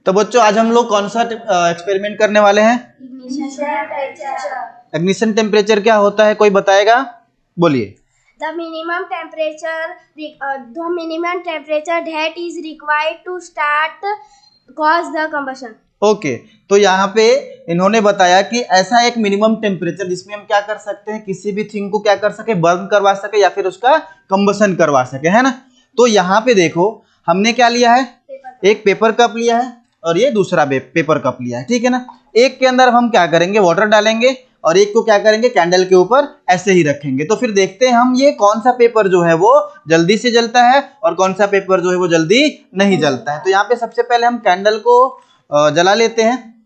तो बच्चों आज हम लोग कौन सा एक्सपेरिमेंट करने वाले हैं? इग्निशन टेम्परेचर क्या होता है, कोई बताएगा? बोलिए। The minimum temperature that is required to start cause the combustion. Okay, तो यहाँ पे इन्होंने बताया कि ऐसा एक मिनिमम टेम्परेचर जिसमें हम क्या कर सकते हैं, किसी भी थिंग को क्या कर सके, बर्न करवा सके या फिर उसका कंबशन करवा सके, है ना। तो यहाँ पे देखो हमने क्या लिया है, एक पेपर कप लिया है और ये दूसरा पेपर कप लिया है, ठीक है ना। एक के अंदर हम क्या करेंगे, वाटर डालेंगे और एक को क्या करेंगे, कैंडल के ऊपर ऐसे ही रखेंगे। तो फिर देखते हैं हम ये कौन सा पेपर जो है वो जल्दी से जलता है और कौन सा पेपर जो है वो जल्दी नहीं जलता है। तो यहाँ पे सबसे पहले हम कैंडल को जला लेते हैं।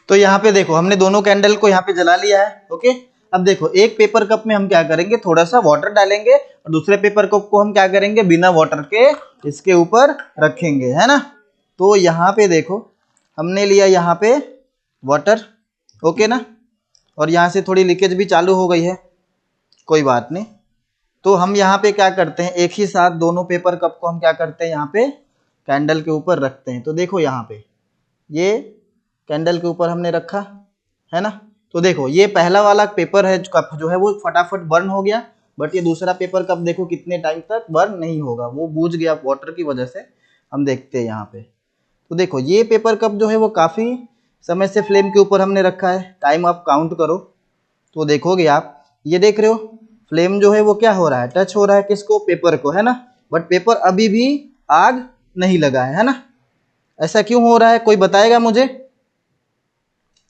तो यहाँ पे देखो हमने दोनों कैंडल को यहाँ पे जला लिया है। ओके, अब देखो एक पेपर कप में हम क्या करेंगे, थोड़ा सा वाटर डालेंगे और दूसरे पेपर कप को हम क्या करेंगे, बिना वाटर के इसके ऊपर रखेंगे, है ना। तो यहाँ पे देखो हमने लिया यहाँ पे वाटर, ओके ना, और यहाँ से थोड़ी लीकेज भी चालू हो गई है, कोई बात नहीं। तो हम यहाँ पे क्या करते हैं, एक ही साथ दोनों पेपर कप को हम क्या करते हैं, यहाँ पे कैंडल के ऊपर रखते हैं। तो देखो यहाँ पे ये कैंडल के ऊपर हमने रखा, है ना। तो देखो ये पहला वाला पेपर है कप जो है वो फटाफट बर्न हो गया, बट ये दूसरा पेपर कप देखो कितने टाइम तक बर्न नहीं होगा, वो बूझ गया वाटर की वजह से। हम देखते हैं यहाँ पे, तो देखो ये पेपर कप जो है वो काफ़ी समय से फ्लेम के ऊपर हमने रखा है। टाइम आप काउंट करो तो देखोगे आप, ये देख रहे हो फ्लेम जो है वो क्या हो रहा है, टच हो रहा है किसको, पेपर को, है ना। बट पेपर अभी भी आग नहीं लगा है ना। ऐसा क्यों हो रहा है, कोई बताएगा मुझे?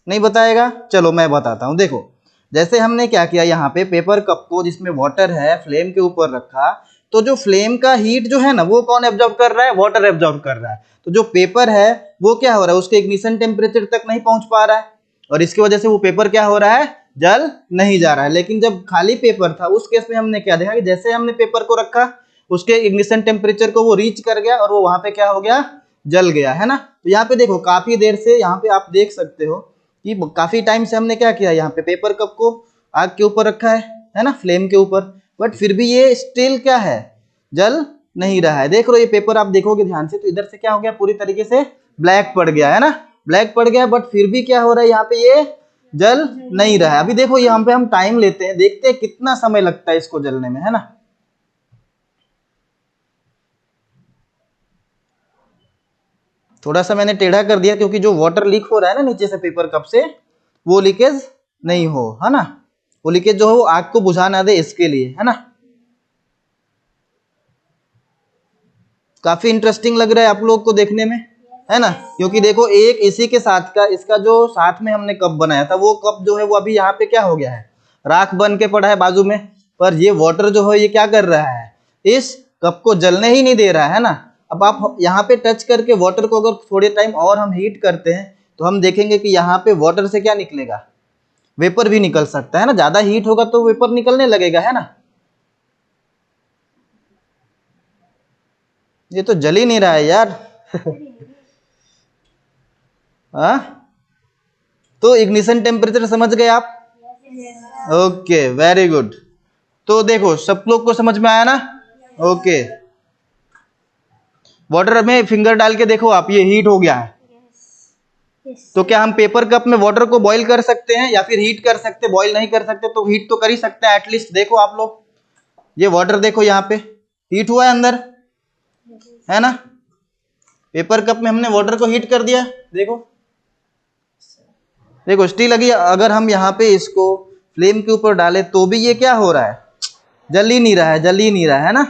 नहीं बताएगा? चलो मैं बताता हूँ। देखो जैसे हमने क्या किया, यहाँ पे पेपर कप को जिसमें वाटर है फ्लेम के ऊपर रखा, तो जो फ्लेम का हीट जो है ना वो कौन एब्जॉर्ब कर रहा है, वाटर एब्जॉर्ब कर रहा है। तो जो पेपर है वो क्या हो रहा है, उसके इग्निशन टेम्परेचर तक नहीं पहुंच पा रहा है और इसकी वजह से वो पेपर क्या हो रहा है, जल नहीं जा रहा है। लेकिन जब खाली पेपर था उस केस में हमने क्या देखा कि जैसे हमने पेपर को रखा उसके इग्निशन टेम्परेचर को वो रीच कर गया और वो वहां पे क्या हो गया, जल गया, है ना। तो यहाँ पे देखो काफी देर से यहाँ पे आप देख सकते हो कि काफी टाइम से हमने क्या किया, यहाँ पे पेपर कप को आग के ऊपर रखा है ना, फ्लेम के ऊपर, बट फिर भी ये स्टिल क्या है, जल नहीं रहा है। देख लो ये पेपर आप देखोगे ध्यान से तो इधर से क्या हो गया, पूरी तरीके से ब्लैक पड़ गया, है ना, ब्लैक पड़ गया, बट फिर भी क्या हो रहा है, यहाँ पे ये जल नहीं रहा है। अभी देखो यहाँ पे हम टाइम लेते हैं, देखते हैं कितना समय लगता है इसको जलने में, है ना। थोड़ा सा मैंने टेढ़ा कर दिया क्योंकि जो वाटर लीक हो रहा है ना नीचे से पेपर कप से, वो लीकेज नहीं हो, है ना, वो लीकेज जो है वो आग को बुझा ना दे इसके लिए, है ना। काफी इंटरेस्टिंग लग रहा है आप लोग को देखने में, है ना, क्योंकि देखो एक इसी के साथ का इसका जो साथ में हमने कप बनाया था वो कप जो है वो अभी यहाँ पे क्या हो गया है, राख बन के पड़ा है बाजू में। पर ये वाटर जो है ये क्या कर रहा है, इस कप को जलने ही नहीं दे रहा है ना। अब आप यहाँ पे टच करके वाटर को अगर थोड़े टाइम और हम हीट करते हैं तो हम देखेंगे कि यहाँ पे वाटर से क्या निकलेगा, वेपर भी निकल सकता है ना। ज्यादा हीट होगा तो वेपर निकलने लगेगा, है ना। ये तो जल ही नहीं रहा है यार। हाँ, तो इग्निशन टेम्परेचर समझ गए आप? Okay, very good. तो देखो सब लोग को समझ में आया ना? ओके, वाटर में फिंगर डाल के देखो आप, ये हीट हो गया है। तो क्या हम पेपर कप में वाटर को बॉईल कर सकते हैं या फिर हीट कर सकते हैं? बॉईल नहीं कर सकते तो हीट तो कर ही सकते हैं एटलीस्ट। देखो आप लोग ये वाटर देखो यहाँ पे हीट हुआ है अंदर, है ना। पेपर कप में हमने वाटर को हीट कर दिया, देखो देखो स्टिल लगी। अगर हम यहाँ पे इसको फ्लेम के ऊपर डालें तो भी ये क्या हो रहा है, जल ही नहीं रहा है, जल ही नहीं रहा है ना।